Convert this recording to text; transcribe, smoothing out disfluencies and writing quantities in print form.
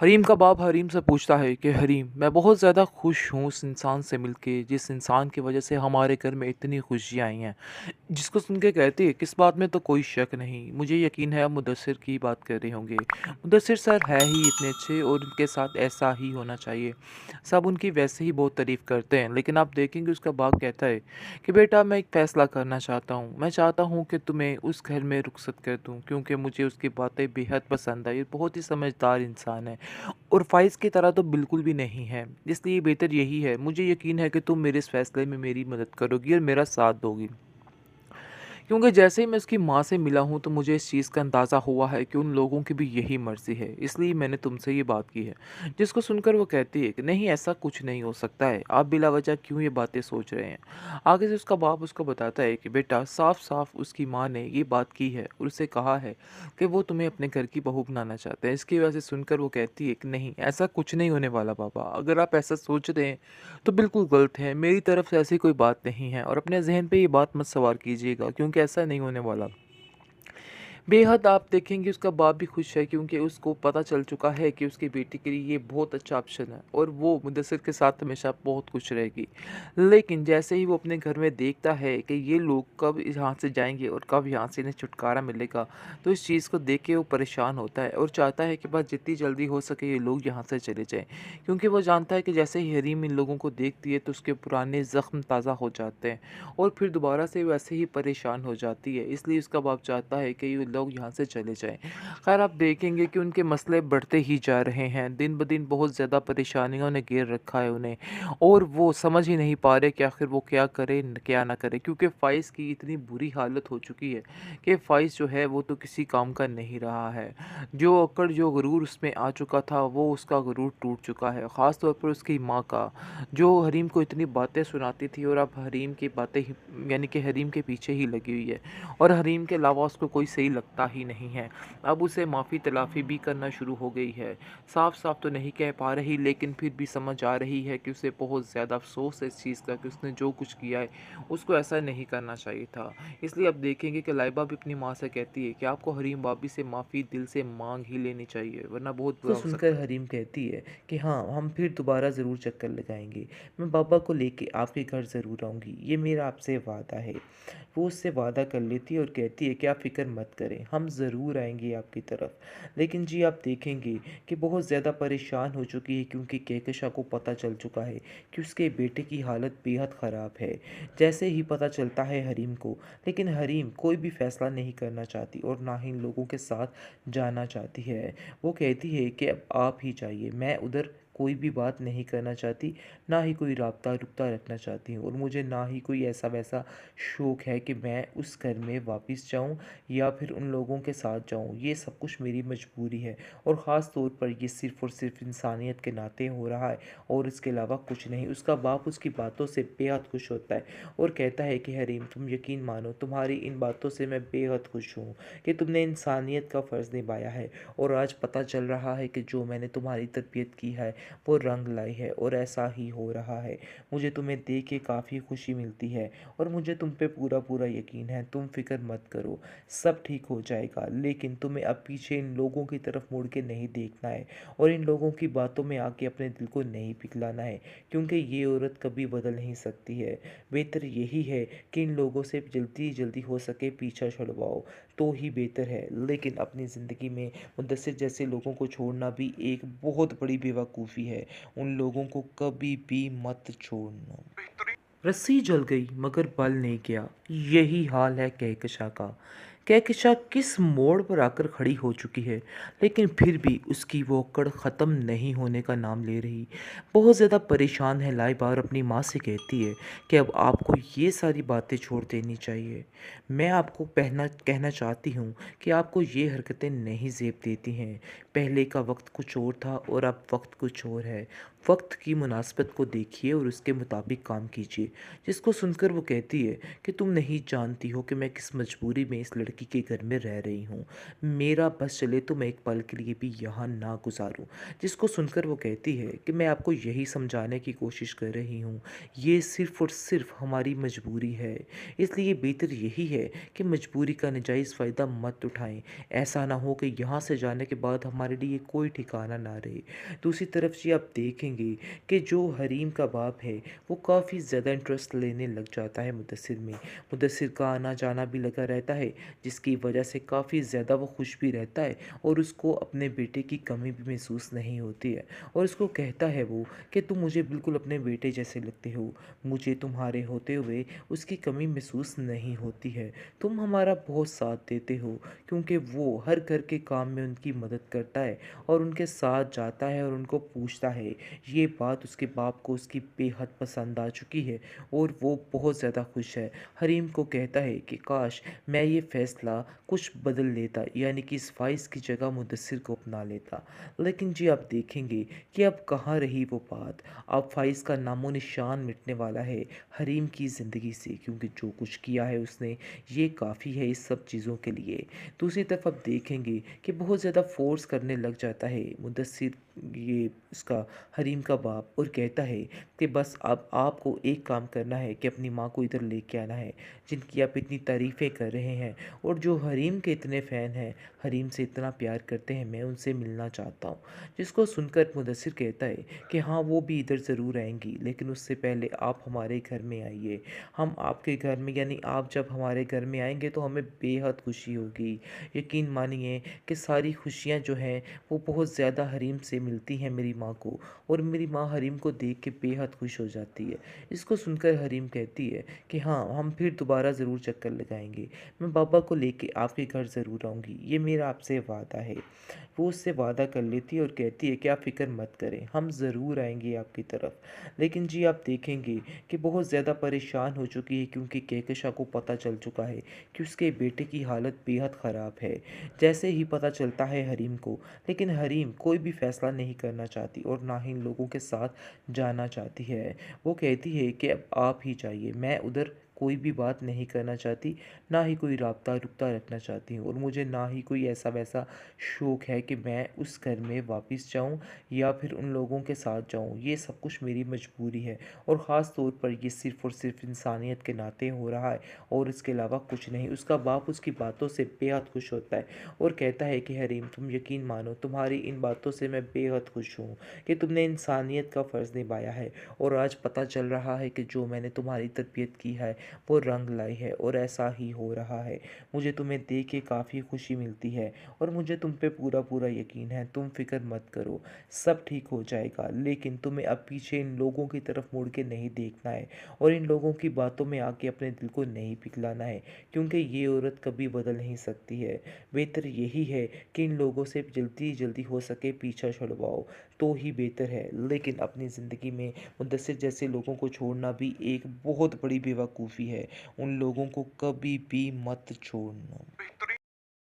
हरीम का बाप हरीम से पूछता है कि हरीम, मैं बहुत ज़्यादा खुश हूँ उस इंसान से मिलके जिस इंसान की वजह से हमारे घर में इतनी खुशियाँ आई हैं। जिसको सुन के कहती है, किस बात में तो कोई शक नहीं, मुझे यकीन है आप मुदस्सिर की बात कर रहे होंगे। मुदस्सिर सर है ही इतने अच्छे और उनके साथ ऐसा ही होना चाहिए। सब उनकी वैसे ही बहुत तारीफ़ करते हैं, लेकिन आप देखेंगे उसका बाप कहता है कि बेटा, मैं एक फ़ैसला करना चाहता हूँ। मैं चाहता हूँ कि तुम्हें उस घर में रुखसत कर दूँ, क्योंकि मुझे उसकी बातें बेहद पसंद आई। बहुत ही समझदार इंसान है और फ़ाइज़ की तरह तो बिल्कुल भी नहीं है। इसलिए बेहतर यही है, मुझे यकीन है कि तुम मेरे इस फ़ैसले में मेरी मदद करोगी और मेरा साथ दोगी। क्योंकि जैसे ही मैं उसकी माँ से मिला हूँ, तो मुझे इस चीज़ का अंदाज़ा हुआ है कि उन लोगों की भी यही मर्ज़ी है, इसलिए मैंने तुमसे ये बात की है। जिसको सुनकर वो कहती है कि नहीं, ऐसा कुछ नहीं हो सकता है, आप बिलावजह क्यों ये बातें सोच रहे हैं। आगे से उसका बाप उसको बताता है कि बेटा, साफ साफ उसकी माँ ने ये बात की है और उससे कहा है कि वो तुम्हें अपने घर की बहू बनाना चाहते हैं। इसकी वजह से सुनकर वो कहती है कि नहीं, ऐसा कुछ नहीं होने वाला पापा, अगर आप ऐसा सोच रहे हैं तो बिल्कुल गलत है। मेरी तरफ से ऐसी कोई बात नहीं है और अपने ज़हन पे ये बात मत सवार कीजिएगा, क्योंकि ऐसा नहीं होने वाला। बेहद आप देखेंगे उसका बाप भी खुश है, क्योंकि उसको पता चल चुका है कि उसकी बेटी के लिए ये बहुत अच्छा ऑप्शन है और वो मुदस्सिर के साथ हमेशा बहुत खुश रहेगी। लेकिन जैसे ही वो अपने घर में देखता है कि ये लोग कब यहाँ से जाएंगे और कब यहाँ से इन्हें छुटकारा मिलेगा, तो इस चीज़ को देख के वो परेशान होता है और चाहता है कि बस जितनी जल्दी हो सके ये लोग यहाँ से चले जाएं, क्योंकि वो जानता है कि जैसे ही हरीम इन लोगों को देखती है तो उसके पुराने ज़ख्म ताज़ा हो जाते हैं और फिर दोबारा से वैसे ही परेशान हो जाती है। इसलिए उसका बाप चाहता है कि ये लोग यहाँ से चले जाएँ। ख़ैर, आप देखेंगे कि उनके मसले बढ़ते ही जा रहे हैं। दिन-ब-दिन बहुत ज़्यादा परेशानियों ने घेर रखा है उन्हें और वो समझ ही नहीं पा रहे कि आखिर वो क्या करें, क्या ना करें, क्योंकि फ़ाइज़ की इतनी बुरी हालत हो चुकी है कि फ़ाइज़ जो है वो तो किसी काम का नहीं रहा है। जो अकड़, जो गुरूर उसमें आ चुका था, वो उसका गुरूर टूट चुका है। ख़ास तौर पर उसकी माँ का, जो हरीम को इतनी बातें सुनाती थी और अब हरीम की बातें ही, यानी कि हरीम के पीछे ही लगी हुई है और हरीम के अलावा उसको कोई सही लगता ही नहीं है। अब उसे माफ़ी तलाफ़ी भी करना शुरू हो गई है। साफ साफ तो नहीं कह पा रही, लेकिन फिर भी समझ आ रही है कि उसे बहुत ज़्यादा अफसोस है इस चीज़ का कि उसने जो कुछ किया है उसको ऐसा नहीं करना चाहिए था। इसलिए अब देखेंगे कि लाइबा भी अपनी माँ से कहती है कि आपको हरीम भाभी से माफ़ी दिल से मांग ही लेनी चाहिए, वरना बहुत को बुरा हो सुनकर सकता है। हरीम कहती है कि हाँ, हम फिर दोबारा ज़रूर चक्कर लगाएंगे। मैं बाबा को लेके आपके घर ज़रूर आऊँगी, ये मेरा आपसे वादा है। वो उससे वादा कर लेती है और कहती है कि आप फ़िक्र मत करें, हम ज़रूर आएंगे आपकी तरफ। लेकिन जी, आप देखेंगे कि बहुत ज़्यादा परेशान हो चुकी है, क्योंकि कहकशा को पता चल चुका है कि उसके बेटे की हालत बेहद ख़राब है। जैसे ही पता चलता है हरीम को, लेकिन हरीम कोई भी फ़ैसला नहीं करना चाहती और ना ही इन लोगों के साथ जाना चाहती है। वो कहती है कि अब आप ही जाइए, मैं उधर कोई भी बात नहीं करना चाहती, ना ही कोई राब्ता-रुब्ता रखना चाहती हूँ और मुझे ना ही कोई ऐसा-वैसा शौक है कि मैं उस घर में वापस जाऊँ या फिर उन लोगों के साथ जाऊँ। ये सब कुछ मेरी मजबूरी है और ख़ास तौर पर ये सिर्फ़ और सिर्फ़ इंसानियत के नाते हो रहा है और इसके अलावा कुछ नहीं। उसका बाप उसकी बातों से बेहद खुश होता है और कहता है कि हरीम, तुम यकीन मानो, तुम्हारी इन बातों से मैं बेहद खुश हूँ कि तुमने इंसानियत का फ़र्ज़ निभाया है और आज पता चल रहा है कि जो मैंने तुम्हारी तरबियत की है वो रंग लाई है और ऐसा ही हो रहा है। मुझे तुम्हें देख के काफ़ी खुशी मिलती है और मुझे तुम पे पूरा पूरा यकीन है। तुम फिक्र मत करो, सब ठीक हो जाएगा। लेकिन तुम्हें अब पीछे इन लोगों की तरफ मुड़ के नहीं देखना है और इन लोगों की बातों में आके अपने दिल को नहीं पिघलाना है, क्योंकि ये औरत कभी बदल नहीं सकती है। बेहतर यही है कि इन लोगों से जल्दी जल्दी हो सके पीछा छुड़वाओ, तो ही बेहतर है। लेकिन अपनी ज़िंदगी में मुद्दसिर जैसे लोगों को छोड़ना भी एक बहुत बड़ी बेवकूफ़ी है। उन लोगों को कभी भी मत छोड़ना। रस्सी जल गई मगर बल नहीं गया, यही हाल है कहकशा का। कहकशा किस मोड़ पर आकर खड़ी हो चुकी है, लेकिन फिर भी उसकी वो अकड़ ख़त्म नहीं होने का नाम ले रही। बहुत ज़्यादा परेशान है लाइबा और अपनी माँ से कहती है कि अब आपको ये सारी बातें छोड़ देनी चाहिए। मैं आपको पहना कहना चाहती हूँ कि आपको ये हरकतें नहीं ज़ेब देती हैं। पहले का वक्त कुछ और था और अब वक्त कुछ और है। वक्त की मुनासिबत को देखिए और उसके मुताबिक काम कीजिए। जिसको सुनकर वो कहती है कि तुम नहीं जानती हो कि मैं किस मजबूरी में इस लड़की के घर में रह रही हूँ। मेरा बस चले तो मैं एक पल के लिए भी यहाँ ना गुजारूँ। जिसको सुनकर वो कहती है कि मैं आपको यही समझाने की कोशिश कर रही हूँ, ये सिर्फ़ और सिर्फ़ हमारी मजबूरी है। इसलिए बेहतर यही है कि मजबूरी का नाजायज़ फ़ायदा मत उठाएँ। ऐसा ना हो कि यहाँ से जाने के बाद हमारे लिए कोई ठिकाना ना रहे। दूसरी तरफ जी आप देखेंगे कि जो हरीम का बाप है वो काफ़ी ज़्यादा इंटरेस्ट लेने लग जाता है मुदस्सिर में। मुदस्सिर का आना जाना भी लगा रहता है, जिसकी वजह से काफ़ी ज़्यादा वो खुश भी रहता है और उसको अपने बेटे की कमी भी महसूस नहीं होती है। और उसको कहता है वो कि तुम मुझे बिल्कुल अपने बेटे जैसे लगते हो, मुझे तुम्हारे होते हुए उसकी कमी महसूस नहीं होती है। तुम हमारा बहुत साथ देते हो, क्योंकि वो हर घर के काम में उनकी मदद करता है और उनके साथ जाता है और उनको पूछता है। ये बात उसके बाप को उसकी बेहद पसंद आ चुकी है और वो बहुत ज़्यादा खुश है। हरीम को कहता है कि काश मैं ये फ़ैसला कुछ बदल लेता, यानी कि इस फ़ाइज़ की जगह मुदस्सिर को अपना लेता। लेकिन जी आप देखेंगे कि अब कहाँ रही वो बात। अब फ़ाइज़ का नामो-निशान मिटने वाला है हरीम की ज़िंदगी से, क्योंकि जो कुछ किया है उसने, ये काफ़ी है इस सब चीज़ों के लिए। दूसरी तरफ आप देखेंगे कि बहुत ज़्यादा फ़ोर्स करने लग जाता है मुदस्सिर, ये उसका हरीम का बाप, और कहता है कि बस अब आपको एक काम करना है कि अपनी माँ को इधर लेके आना है, जिनकी आप इतनी तारीफ़ें कर रहे हैं और जो हरीम के इतने फ़ैन हैं, हरीम से इतना प्यार करते हैं, मैं उनसे मिलना चाहता हूँ। जिसको सुनकर मुदस्सिर कहता है कि हाँ, वो भी इधर ज़रूर आएँगी, लेकिन उससे पहले आप हमारे घर में आइए। हम आपके घर में, यानी आप जब हमारे घर में आएँगे तो हमें बेहद खुशी होगी। यकीन मानिए कि सारी खुशियाँ जो हैं वो बहुत ज़्यादा हरीम से मिलती हैं मेरी माँ को, और मेरी माँ हरीम को देख के बेहद खुश हो जाती है। इसको सुनकर हरीम कहती है कि हाँ, हम फिर दोबारा ज़रूर चक्कर लगाएँगे। मैं बाबा को लेके आपके घर ज़रूर आऊँगी, ये मेरा आपसे वादा है। वो उससे वादा कर लेती है और कहती है कि आप फ़िक्र मत करें, हम ज़रूर आएँगे आपकी तरफ। लेकिन जी आप देखेंगे कि बहुत ज़्यादा परेशान हो चुकी है, क्योंकि कहकशा को पता चल चुका है कि उसके बेटे की हालत बेहद ख़राब है। जैसे ही पता चलता है हरीम को, लेकिन हरीम कोई भी फ़ैसला नहीं करना चाहती और ना ही इन लोगों के साथ जाना चाहती है। वो कहती है कि अब आप ही जाइए, मैं उधर कोई भी बात नहीं करना चाहती, ना ही कोई राब्ता-रुब्ता रखना चाहती हूँ, और मुझे ना ही कोई ऐसा-वैसा शौक है कि मैं उस घर में वापस जाऊँ या फिर उन लोगों के साथ जाऊँ। ये सब कुछ मेरी मजबूरी है, और ख़ास तौर पर ये सिर्फ़ और सिर्फ़ इंसानियत के नाते हो रहा है और इसके अलावा कुछ नहीं। उसका बाप उसकी बातों से बेहद खुश होता है और कहता है कि हरीम, तुम यकीन मानो, तुम्हारी इन बातों से मैं बेहद खुश हूँ कि तुमने इंसानियत का फ़र्ज़ निभाया है, और आज पता चल रहा है कि जो मैंने तुम्हारी तरबियत की है वो रंग लाई है, और ऐसा ही हो रहा है। मुझे तुम्हें देख के काफ़ी खुशी मिलती है और मुझे तुम पे पूरा यकीन है। तुम फ़िक्र मत करो, सब ठीक हो जाएगा। लेकिन तुम्हें अब पीछे इन लोगों की तरफ मुड़ के नहीं देखना है और इन लोगों की बातों में आके अपने दिल को नहीं पिघलाना है, क्योंकि ये औरत कभी बदल नहीं सकती है। बेहतर यही है कि इन लोगों से जल्दी हो सके पीछा छुड़वाओ, तो ही बेहतर है। लेकिन अपनी ज़िंदगी में मुद्दस्सिर जैसे लोगों को छोड़ना भी एक बहुत बड़ी बेवकूफ़ी है। उन लोगों को कभी भी मत छोड़ना।